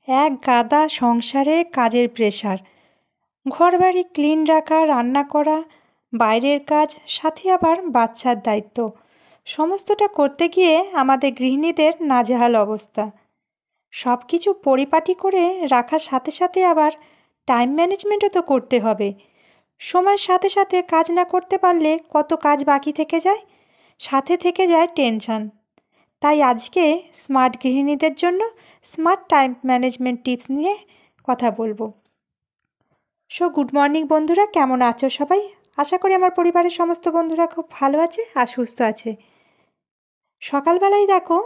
এক গাদা সংসারের কাজের প্রেশার, ঘরবাড়ি ক্লিন রাখা, রান্না করা, বাইরের কাজ, সাথে আবার বাচ্চার দায়িত্ব, সমস্তটা করতে গিয়ে আমাদের গৃহিণীদের নাজেহাল অবস্থা। সব কিছু পরিপাটি করে রাখার সাথে সাথে আবার টাইম ম্যানেজমেন্টও তো করতে হবে। সময়ের সাথে সাথে কাজ না করতে পারলে কত কাজ বাকি থেকে যায়, সাথে থেকে যায় টেনশন। তাই আজকে স্মার্ট গৃহিণীদের জন্য স্মার্ট টাইম ম্যানেজমেন্ট টিপস নিয়ে কথা বলবো। গুড মর্নিং বন্ধুরা, কেমন আছো সবাই? আশা করি আমার পরিবারের সমস্ত বন্ধুরা খুব ভালো আছে আর সুস্থ আছে। সকালবেলায় দেখো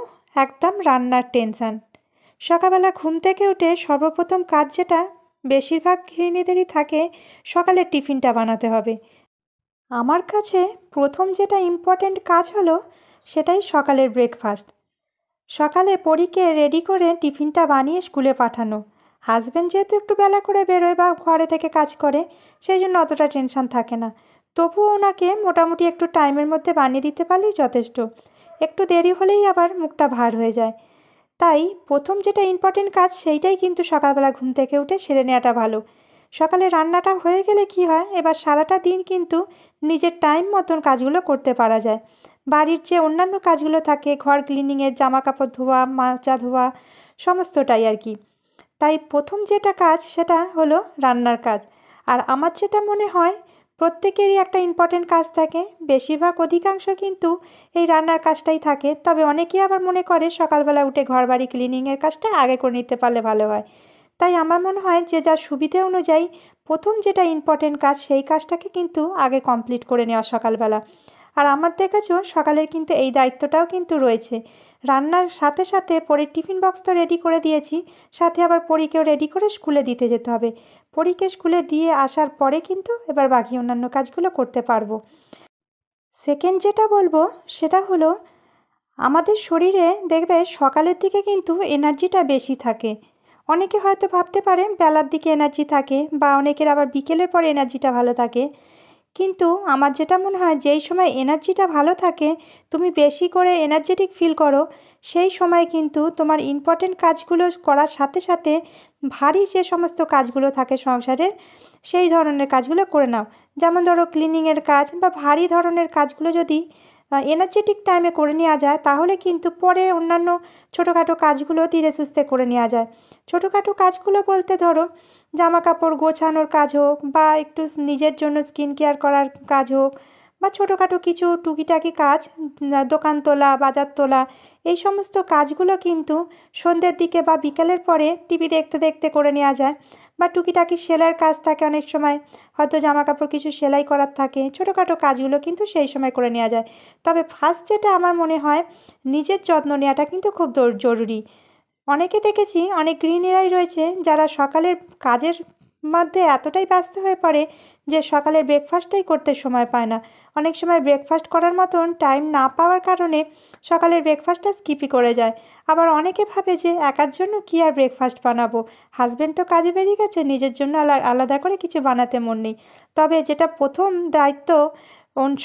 একদম রান্নার টেনশান। সকালবেলা ঘুম থেকে উঠে সর্বপ্রথম কাজ যেটা বেশিরভাগ গৃহিণীদেরই থাকে, সকালের টিফিনটা বানাতে হবে। আমার কাছে প্রথম যেটা ইম্পর্ট্যান্ট কাজ হলো সেটাই সকালের ব্রেকফাস্ট। সকালে পরীকে রেডি করে টিফিনটা বানিয়ে স্কুলে পাঠানো। হাজব্যান্ড যেহেতু একটু বেলা করে বেরোয় বা ঘরে থেকে কাজ করে, সেই জন্য অতটা টেনশন থাকে না। তবুও ওনাকে মোটামুটি একটু টাইমের মধ্যে বানিয়ে দিতে পারলেই যথেষ্ট। একটু দেরি হলেই আবার মুখটা ভার হয়ে যায়। তাই প্রথম যেটা ইম্পর্টেন্ট কাজ সেইটাই কিন্তু সকালবেলা ঘুম থেকে উঠে সেরে নেওয়াটা ভালো। সকালে রান্নাটা হয়ে গেলে কি হয়, এবার সারাটা দিন কিন্তু নিজের টাইম মতন কাজগুলো করতে পারা যায়। বাড়ির যে অন্যান্য কাজগুলো থাকে, ঘর ক্লিনিংয়ের, জামা কাপড় ধোয়া, মাজা ধোয়া, সমস্তটাই আর কি। তাই প্রথম যেটা কাজ সেটা হলো রান্নার কাজ। আর আমার যেটা মনে হয় প্রত্যেকেরই একটা ইম্পর্টেন্ট কাজ থাকে, বেশিরভাগ অধিকাংশ কিন্তু এই রান্নার কাজটাই থাকে। তবে অনেকেই আবার মনে করে সকালবেলা উঠে ঘর বাড়ি ক্লিনিংয়ের কাজটা আগে করে নিতে পারলে ভালো হয়। তাই আমার মনে হয় যে যার সুবিধে অনুযায়ী প্রথম যেটা ইম্পর্টেন্ট কাজ সেই কাজটাকে কিন্তু আগে কমপ্লিট করে নেওয়া সকালবেলা। আর আমার দেখেছো সকালের কিন্তু এই দায়িত্বটাও কিন্তু রয়েছে। রান্নার সাথে সাথে পরীর টিফিন বক্স তো রেডি করে দিয়েছি, সাথে আবার পরীকেও রেডি করে স্কুলে দিতে যেতে হবে। পরীকে স্কুলে দিয়ে আসার পরে কিন্তু এবার বাকি অন্যান্য কাজগুলো করতে পারবো। সেকেন্ড যেটা বলবো সেটা হলো আমাদের শরীরে দেখবে সকালের দিকে কিন্তু এনার্জিটা বেশি থাকে। অনেকে হয়তো ভাবতে পারে বেলার দিকে এনার্জি থাকে, বা অনেকের আবার বিকেলের পরে এনার্জিটা ভালো থাকে। কিন্তু আমার যেটা মনে হয় যেই সময় এনার্জিটা ভালো থাকে, তুমি বেশি করে এনার্জেটিক ফিল করো, সেই সময় কিন্তু তোমার ইম্পর্টেন্ট কাজগুলো করার সাথে সাথে ভারী যে সমস্ত কাজগুলো থাকে সংসারের, সেই ধরনের কাজগুলো করে নাও। যেমন ধরো ক্লিনিংয়ের কাজ বা ভারী ধরনের কাজগুলো যদি এনার্জেটিক টাইমে করে নেওয়া যায়, তাহলে কিন্তু পরে অন্যান্য ছোটোখাটো কাজগুলো ধীরে সুস্থে করে নেওয়া যায়। ছোটোখাটো কাজগুলো বলতে ধরো জামা কাপড় গোছানোর কাজ হোক, বা একটু নিজের জন্য স্কিন কেয়ার করার কাজ হোক, বা ছোটোখাটো কিছু টুকিটাকি কাজ, দোকান তোলা, বাজার তোলা, এই সমস্ত কাজগুলো কিন্তু সন্ধ্যের দিকে বা বিকেলের পরে টিভি দেখতে দেখতে করে নেওয়া যায়। বা টুকিটাকি সেলাইয়ের কাজ থাকে, অনেক সময় হয়তো জামা কাপড় কিছু সেলাই করার থাকে, ছোটোখাটো কাজগুলো কিন্তু সেই সময় করে নেওয়া যায়। তবে ফার্স্ট যেটা আমার মনে হয়, নিজের যত্ন নেওয়াটা কিন্তু খুব জরুরি। অনেকে দেখেছি, অনেক গৃহিণীরাই রয়েছে যারা সকালের কাজের মধ্যে এতটাই ব্যস্ত হয়ে পড়ে যে সকালের ব্রেকফাস্টটাই করতে সময় পায় না। অনেক সময় ব্রেকফাস্ট করার মতন টাইম না পাওয়ার কারণে সকালের ব্রেকফাস্টটা স্কিপই করে যায়। আবার অনেকে ভাবে যে একার জন্য কী আর ব্রেকফাস্ট বানাবো, হাজব্যান্ড তো কাজে বেরিয়ে গেছে, নিজের জন্য আলাদা করে কিছু বানাতে মন নেই। তবে যেটা প্রথম দায়িত্ব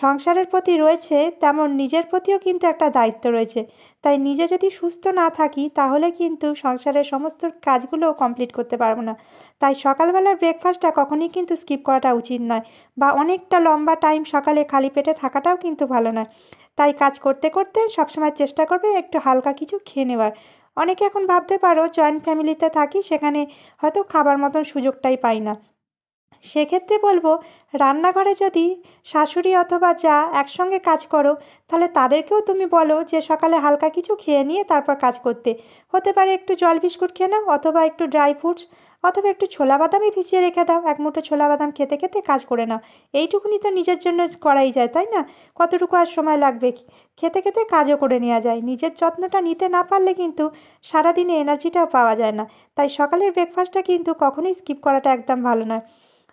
সংসারের প্রতি রয়েছে, তেমন নিজের প্রতিও কিন্তু একটা দায়িত্ব রয়েছে। তাই নিজে যদি সুস্থ না থাকি, তাহলে কিন্তু সংসারের সমস্ত কাজগুলো কমপ্লিট করতে পারবো না। তাই সকালবেলার ব্রেকফাস্টটা কখনোই কিন্তু স্কিপ করাটা উচিত নয়, বা অনেকটা লম্বা টাইম সকালে খালি পেটে থাকাটাও কিন্তু ভালো নয়। তাই কাজ করতে করতে সবসময় চেষ্টা করবে একটু হালকা কিছু খেয়ে নেওয়ার। অনেকে এখন ভাবতে পারো জয়েন্ট ফ্যামিলিতে থাকি, সেখানে হয়তো খাবার মতন সুযোগটাই পাই না। সেক্ষেত্রে বলবো, রান্নাঘরে যদি শাশুড়ি অথবা জা একসঙ্গে কাজ করো, তাহলে তাদেরকেও তুমি বলো যে সকালে হালকা কিছু খেয়ে নিয়ে তারপর কাজ করতে। হতে পারে একটু জল বিস্কুট খেয়ে নাও, অথবা একটু ড্রাই ফ্রুটস অথবা একটু ছোলা বাদামই ভিজিয়ে রেখে দাও, এক মুঠো ছোলা বাদাম খেতে খেতে কাজ করে নাও। এইটুকুনি তো নিজের জন্য করাই যায়, তাই না? কতটুকু আর সময় লাগবে, খেতে খেতে কাজও করে নেওয়া যায়। নিজের যত্নটা নিতে না পারলে কিন্তু সারাদিনে এনার্জিটাও পাওয়া যায় না। তাই সকালের ব্রেকফাস্টটা কিন্তু কখনোই স্কিপ করাটা একদম ভালো নয়।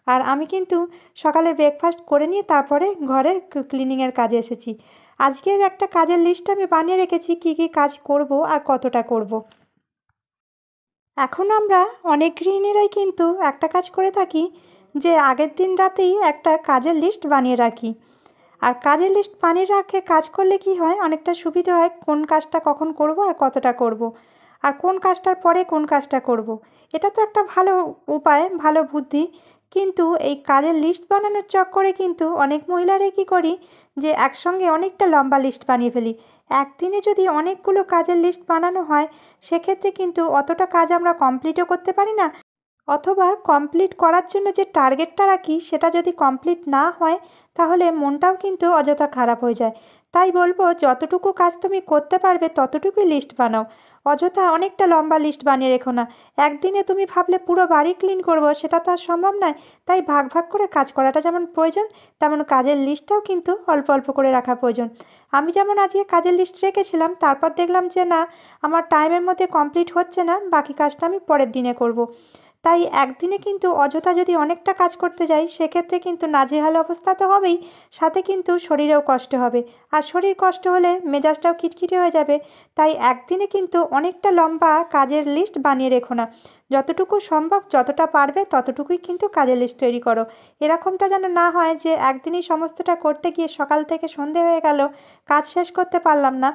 আর আমি কিন্তু সকালের ব্রেকফাস্ট করে নিয়ে তারপরে ঘরের ক্লিনিংয়ের কাজে এসেছি। আজকের একটা কাজের লিস্ট আমি বানিয়ে রেখেছি, কী কী কাজ করব আর কতটা করব। এখন আমরা অনেক গৃহিণীরাই কিন্তু একটা কাজ করে থাকি, যে আগের দিন রাতেই একটা কাজের লিস্ট বানিয়ে রাখি। আর কাজের লিস্ট বানিয়ে রাখে কাজ করলে কি হয়, অনেকটা সুবিধা হয় কোন কাজটা কখন করব আর কতটা করব, আর কোন কাজটার পরে কোন কাজটা করব। এটা তো একটা ভালো উপায়, ভালো বুদ্ধি। কিন্তু এই কাজের লিস্ট বানানোর চক্করে কিন্তু অনেক মহিলারাই কী করি, যে একসঙ্গে অনেকটা লম্বা লিস্ট বানিয়ে ফেলি। একদিনে যদি অনেকগুলো কাজের লিস্ট বানানো হয়, সেক্ষেত্রে কিন্তু অতটা কাজ আমরা কমপ্লিটও করতে পারি না, অথবা কমপ্লিট করার জন্য যে টার্গেটটা রাখি সেটা যদি কমপ্লিট না হয়, তাহলে মনটাও কিন্তু অযথা খারাপ হয়ে যায়। তাই বলবো, যতটুকু কাজ তুমি করতে পারবে ততটুকুই লিস্ট বানাও। অযথা অনেকটা লম্বা লিস্ট বানিয়ে রেখো না। একদিনে তুমি ভাবলে পুরো বাড়ি ক্লিন করবো, সেটা তো আর সম্ভব নয়। তাই ভাগ ভাগ করে কাজ করাটা যেমন প্রয়োজন, তেমন কাজের লিস্টটাও কিন্তু অল্প অল্প করে রাখা প্রয়োজন। আমি যেমন আজকে কাজের লিস্ট রেখেছিলাম, তারপর দেখলাম যে না, আমার টাইমের মধ্যে কমপ্লিট হচ্ছে না, বাকি কাজটা আমি পরের দিনে করব। তাই একদিনে কিন্তু অযথা যদি অনেকটা কাজ করতে যাই, সেক্ষেত্রে কিন্তু নাজেহাল অবস্থা তো হবেই, সাথে কিন্তু শরীরেও কষ্ট হবে। আর শরীর কষ্ট হলে মেজাজটাও খিটখিটে হয়ে যাবে। তাই একদিনে কিন্তু অনেকটা লম্বা কাজের লিস্ট বানিয়ে রেখো না। যতটুকু সম্ভব, যতটা পারবে ততটুকুই কিন্তু কাজের লিস্ট তৈরি করো। এরকমটা যেন না হয় যে একদিনই সমস্তটা করতে গিয়ে সকাল থেকে সন্ধে হয়ে গেল, কাজ শেষ করতে পারলাম না,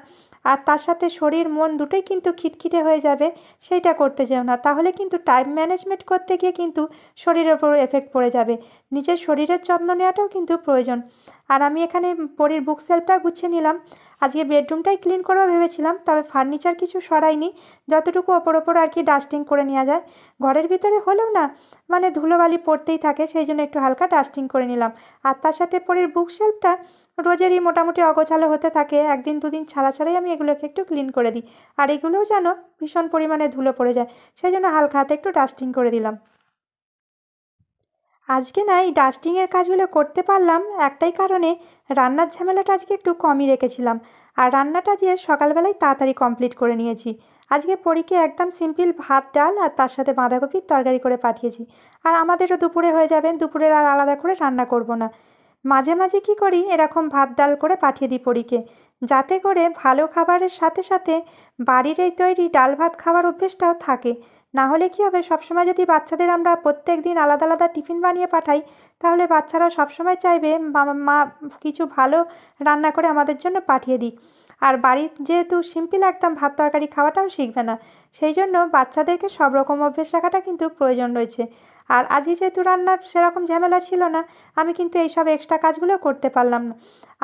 আর তার সাথে শরীর মন দুটোই কিন্তু খিটখিটে হয়ে যাবে। সেইটা করতে যেও না, তাহলে কিন্তু টাইম ম্যানেজমেন্ট করতে গিয়ে কিন্তু শরীরের ওপর এফেক্ট পড়ে যাবে। নিজের শরীরের যত্ন নেওয়াটাও কিন্তু প্রয়োজন। আর আমি এখানে পরীর বুক সেলফটা গুছিয়ে নিলাম। আজকে বেডরুমটাই ক্লিন করবো ভেবেছিলাম, তবে ফার্নিচার কিছু সরাইনি, যতটুকু ওপর ওপর আর কি ডাস্টিং করে নেওয়া যায়। ঘরের ভিতরে হলেও না, মানে ধুলোবালি পড়তেই থাকে, সেই জন্য একটু হালকা ডাস্টিং করে নিলাম। আর তার সাথে পরীর বুক শেলফটা রোজেরই মোটামুটি অগোছালো হতে থাকে, একদিন দুদিন ছাড়া ছাড়াই আমি এগুলোকে একটু ক্লিন করে দিই। আর এগুলোও যেন ভীষণ পরিমাণে ধুলো পড়ে যায়, সেই জন্য হালকা হাতে একটু ডাস্টিং করে দিলাম। আজকে না এই ডাস্টিংয়ের কাজগুলো করতে পারলাম একটাই কারণে, রান্নার ঝামেলাটা আজকে একটু কমই রেখেছিলাম। আর রান্নাটা যে সকালবেলায় তাড়াতাড়ি কমপ্লিট করে নিয়েছি। আজকে পরীকে একদম সিম্পল ভাত ডাল আর তার সাথে বাঁধাকপির তরকারি করে পাঠিয়েছি। আর আমাদেরও দুপুরে হয়ে যাবে, দুপুরের আর আলাদা করে রান্না করব না। মাঝে মাঝে কী করি, এরকম ভাত ডাল করে পাঠিয়ে দিই পরীকে, যাতে করে ভালো খাবারের সাথে সাথে বাড়ির এই তৈরি ডাল ভাত খাওয়ার অভ্যেসটাও থাকে। না হলে কী হবে, সবসময় যদি বাচ্চাদের আমরা প্রত্যেক দিন আলাদা আলাদা টিফিন বানিয়ে পাঠাই, তাহলে বাচ্চারা সবসময় চাইবে মা কিছু ভালো রান্না করে আমাদের জন্য পাঠিয়ে দিই। আর বাড়ির যেহেতু সিম্পল একদম ভাত তরকারি খাওয়াটাও শিখবে না, সেই জন্য বাচ্চাদেরকে সব রকম অভ্যেস রাখাটা কিন্তু প্রয়োজন রয়েছে। আর আজকে যেহেতু রান্নার সেরকম ঝামেলা ছিল না, আমি কিন্তু এইসব এক্সট্রা কাজগুলো করতে পারলাম না।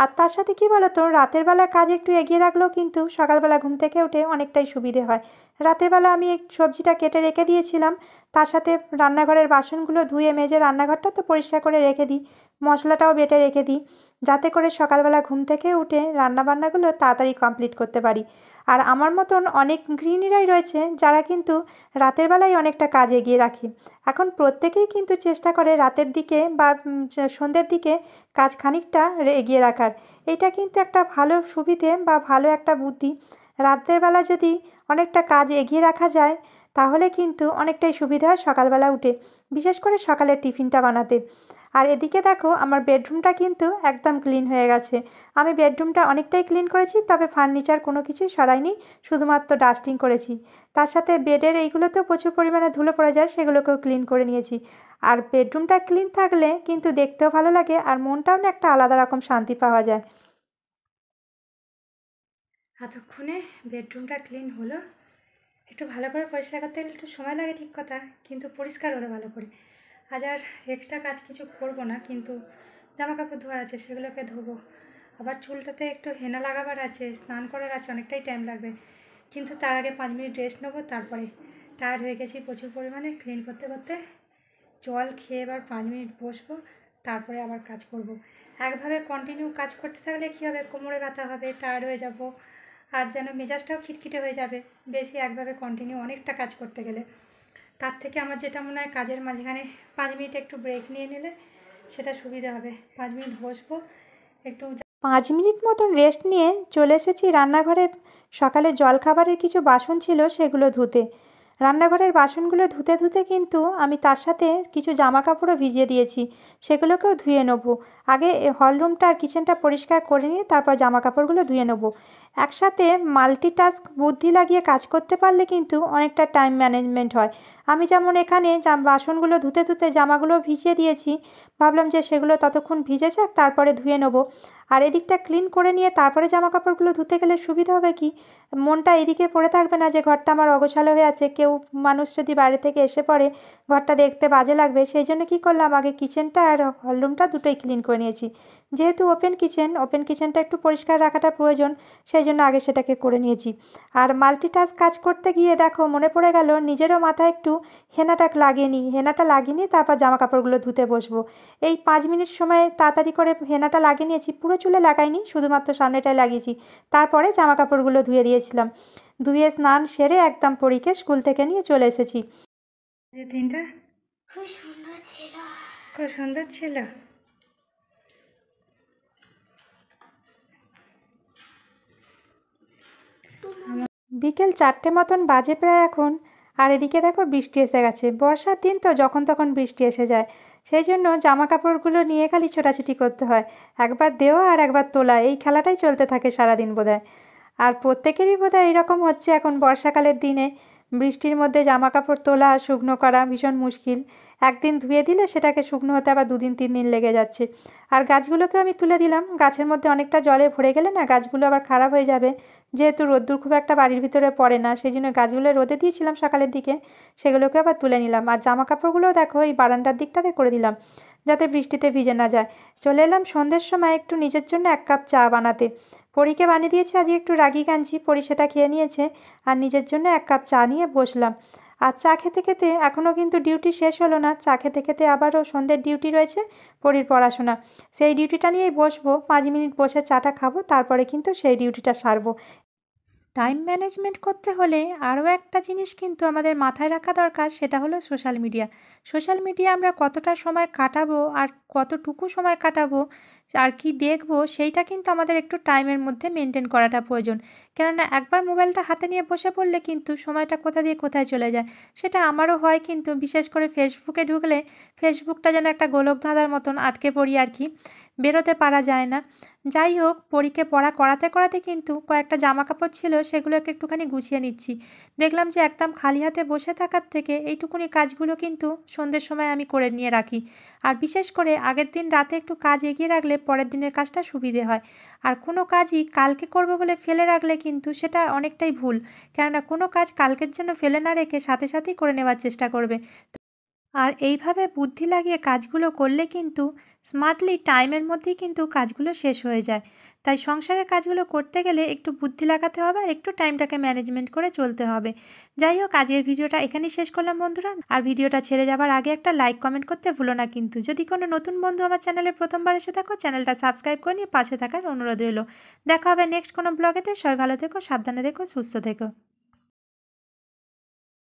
আর তার সাথে কী বলো তো, রাতের বেলা কাজ একটু এগিয়ে রাখলেও কিন্তু সকালবেলা ঘুম থেকে উঠে অনেকটাই সুবিধে হয়। রাতের বেলা আমি সবজিটা কেটে রেখে দিয়েছিলাম, তার সাথে রান্নাঘরের বাসনগুলো ধুয়ে মেজে রান্নাঘরটা তো পরিষ্কার করে রেখে দিই, মশলাটাও বেটে রেখে দিই, যাতে করে সকালবেলা ঘুম থেকে উঠে রান্নাবান্নাগুলো তাড়াতাড়ি কমপ্লিট করতে পারি। আর আমার মতন অনেক গৃহিণীরাই রয়েছে যারা কিন্তু রাতের বেলায় অনেকটা কাজ এগিয়ে রাখে। এখন প্রত্যেকেই কিন্তু চেষ্টা করে রাতের দিকে বা সন্ধ্যের দিকে কাজ খানিকটা এগিয়ে রাখার। এটা কিন্তু একটা ভালো সুবিধে বা ভালো একটা বুদ্ধি। রাতের বেলা যদি অনেকটা কাজ এগিয়ে রাখা যায়, তাহলে কিন্তু অনেকটাই সুবিধা হয় সকালবেলা উঠে, বিশেষ করে সকালের টিফিনটা বানাতে। আর এদিকে দেখো, আমার বেডরুমটা কিন্তু একদম ক্লিন হয়ে গেছে। আমি বেডরুমটা অনেকটাই ক্লিন করেছি, তবে ফার্নিচার কোনো কিছুই সরাইনি, শুধুমাত্র ডাস্টিং করেছি। তার সাথে বেডের এইগুলোতেও প্রচুর পরিমাণে ধুলো পড়ে যায়, সেগুলোকেও ক্লিন করে নিয়েছি। আর বেডরুমটা ক্লিন থাকলে কিন্তু দেখতেও ভালো লাগে, আর মনটাও না একটা আলাদা রকম শান্তি পাওয়া যায়। এতক্ষণে বেডরুমটা ক্লিন হলো। একটু ভালো করে পরিষ্কার করতে গেলে একটু সময় লাগে ঠিক কথা, কিন্তু পরিষ্কার হলো ভালো করে। আজ আর এক্সট্রা কাজ কিছু করব না, কিন্তু জামা কাপড় ধোয়ার আছে সেগুলোকে ধোবো। আবার চুলটাতে একটু হেনা লাগাবার আছে, স্নান করার আছে, অনেকটাই টাইম লাগবে। কিন্তু তার আগে 5 মিনিট রেস্ট নেবো, তারপরে। টায়ার্ড হয়ে গেছি প্রচুর পরিমাণে ক্লিন করতে করতে। জল খেয়ে এবার 5 মিনিট বসবো, তারপরে আবার কাজ করব। একভাবে কন্টিনিউ কাজ করতে থাকলে কী হবে, কোমরে ব্যথা হবে, টায়ার্ড হয়ে যাব, আর যেন মেজাজটাও খিটখিটে হয়ে যাবে বেশি একভাবে কন্টিনিউ অনেকটা কাজ করতে গেলে। তার থেকে আমার যেটা মনে হয় কাজের মাঝখানে 5 মিনিট একটু ব্রেক নিয়ে নিলে সেটা সুবিধা হবে। 5 মিনিট বসবো, একটু 5 মিনিট মতন রেস্ট নিয়ে চলে এসেছি রান্নাঘরে। সকালে জলখাবারের কিছু বাসন ছিল সেগুলো ধুতে। রান্নাঘরের বাসনগুলো ধুতে ধুতে কিন্তু আমি তার সাথে কিছু জামা কাপড়ও ভিজিয়ে দিয়েছি, সেগুলোকেও ধুয়ে নেবো। আগে হলরুমটা আর কিচেনটা পরিষ্কার করে নিয়ে তারপর জামা কাপড়গুলো ধুয়ে নেবো। একসাথে মাল্টিটাস্ক বুদ্ধি লাগিয়ে কাজ করতে পারলে কিন্তু অনেকটা টাইম ম্যানেজমেন্ট হয়। আমি যেমন এখানে বাসনগুলো ধুতে ধুতে জামাগুলো ভিজিয়ে দিয়েছি, ভাবলাম যে সেগুলো ততক্ষণ ভিজে যাক, তারপরে ধুয়ে নেবো। আর এদিকটা ক্লিন করে নিয়ে তারপরে জামা কাপড়গুলো ধুতে গেলে সুবিধা হবে কি, মনটা এদিকে পড়ে থাকবে না যে ঘরটা আমার অগোছালো হয়ে আছে, কেউ মানুষ যদি বাইরে থেকে এসে পড়ে ঘরটা দেখতে বাজে লাগবে। সেই জন্য কী করলাম, আগে কিচেনটা আর হলরুমটা দুটোই ক্লিন করে নিয়েছি। যেহেতু ওপেন কিচেনটা একটু পরিষ্কার রাখাটা প্রয়োজন, সেই জন্য আগে সেটাকে করে নিয়েছি। আর মাল্টিটাস্ক কাজ করতে গিয়ে দেখো মনে পড়ে গেল নিজেরও মাথায় একটু হেনাটা লাগিয়ে নিয়ে তারপর জামা কাপড়গুলো ধুতে বসবো। এই 5 মিনিট সময় তাড়াতাড়ি করে হেনাটা লাগিয়ে নিয়েছি, পুরো চুলে লাগাইনি, শুধুমাত্র সামনেটায় লাগিয়েছি। তারপরে জামা কাপড়গুলো ধুয়ে দিয়েছিলাম। ধুয়ে স্নান সেরে একদম পরীকে স্কুল থেকে নিয়ে চলে এসেছি। দিনটা খুব সুন্দর ছিল। খুব সুন্দর ছিল। বিকেল 4টে মতন বাজে প্রায় এখন। আর এদিকে দেখো বৃষ্টি এসে গেছে। বর্ষার দিন তো যখন তখন বৃষ্টি এসে যায়, সেই জন্য জামা কাপড়গুলো নিয়ে খালি ছোটাছুটি করতে হয়, একবার দেওয়া আর একবার তোলা, এই খেলাটাই চলতে থাকে সারাদিন বোধহয়। আর প্রত্যেকেরই বোধহয় এরকম হচ্ছে এখন বর্ষাকালের দিনে। বৃষ্টির মধ্যে জামা কাপড় তোলা আর শুকনো করা ভীষণ মুশকিল। একদিন ধুয়ে দিলে সেটাকে শুকনো হতে আবার 2 দিন 3 দিন লেগে যাচ্ছে। আর গাছগুলোকেও আমি তুলে দিলাম, গাছের মধ্যে অনেকটা জলে ভরে গেলে না গাছগুলো আবার খারাপ হয়ে যাবে। যেহেতু রোদ্দুর খুব একটা বাড়ির ভিতরে পড়ে না, সেই জন্য গাছগুলো রোদে দিয়েছিলাম সকালের দিকে, সেগুলোকে আবার তুলে নিলাম। আর জামা কাপড়গুলোও দেখো এই বারান্দার দিকটাতে করে দিলাম, যাতে বৃষ্টিতে ভিজে না যায়। চলে এলাম সন্ধ্যের সময় একটু নিজের জন্য 1 কাপ চা বানাতে। পরীকে বানিয়ে দিয়েছি আজকে একটু রাগি কাঞ্জি, পরী সেটা খেয়ে নিয়েছে। আর নিজের জন্য 1 কাপ চা নিয়ে বসলাম। আর চা খেতে খেতে এখনও কিন্তু ডিউটি শেষ হলো না। চা খেতে খেতে আবারও সন্ধ্যের ডিউটি রয়েছে, পরীর পড়াশোনা। সেই ডিউটিটা নিয়েই বসবো, 5 মিনিট বসে চাটা খাবো, তারপরে কিন্তু সেই ডিউটিটা সারবো। টাইম ম্যানেজমেন্ট করতে হলে আরও একটা জিনিস কিন্তু আমাদের মাথায় রাখা দরকার, সেটা হলো সোশ্যাল মিডিয়া। সোশ্যাল মিডিয়া আমরা কতটা সময় কাটাবো আর কতটুকু সময় কাটাবো আর কি দেখবো, সেইটা কিন্তু আমাদের একটু টাইমের মধ্যে মেনটেন করাটা প্রয়োজন। কেননা একবার মোবাইলটা হাতে নিয়ে বসে পড়লে কিন্তু সময়টা কোথা দিয়ে কোথায় চলে যায়। সেটা আমারও হয়, কিন্তু বিশেষ করে ফেসবুকে ঢুকলে ফেসবুকটা যেন একটা গোলক ধাঁধার মতন আটকে পড়ি আর কি, বেরোতে পারা যায় না। যাই হোক, পরীকে পড়া করাতে করাতে কিন্তু কয়েকটা জামা কাপড় ছিল, সেগুলোকে একটুখানি গুছিয়ে নিচ্ছি। দেখলাম যে একদম খালি হাতে বসে থাকার থেকে এইটুকুনি কাজগুলো কিন্তু সন্ধ্যের সময় আমি করে নিয়ে রাখি। আর বিশেষ করে আগের দিন রাতে একটু কাজ এগিয়ে রাখলে পরের দিনের কাজটা সুবিধে হয়। আর কোনো কাজই কালকে করব বলে ফেলে রাখলে কিন্তু সেটা অনেকটাই ভুল। কেননা কোনো কাজ কালকের জন্য ফেলে না রেখে সাথে সাথেই করে নেওয়ার চেষ্টা করবে। আর এইভাবে বুদ্ধি লাগিয়ে কাজগুলো করলে কিন্তু স্মার্টলি টাইমের মধ্যেই কিন্তু কাজগুলো শেষ হয়ে যায়। তাই সংসারের কাজগুলো করতে গেলে একটু বুদ্ধি লাগাতে হবে আর একটু টাইমটাকে ম্যানেজমেন্ট করে চলতে হবে। যাই হোক, আজকের ভিডিওটা এখানেই শেষ করলাম বন্ধুরা। আর ভিডিওটা ছেড়ে যাবার আগে একটা লাইক কমেন্ট করতে ভুলো না কিন্তু। যদি কোনো নতুন বন্ধু আমার চ্যানেলে প্রথমবার এসে থাকো, চ্যানেলটা সাবস্ক্রাইব করে নিয়ে পাশে থাকার অনুরোধ রইল। দেখা হবে নেক্সট কোনো ব্লগেতে। সবাই ভালো থেকো, সাবধানে থেকো, সুস্থ থেকো।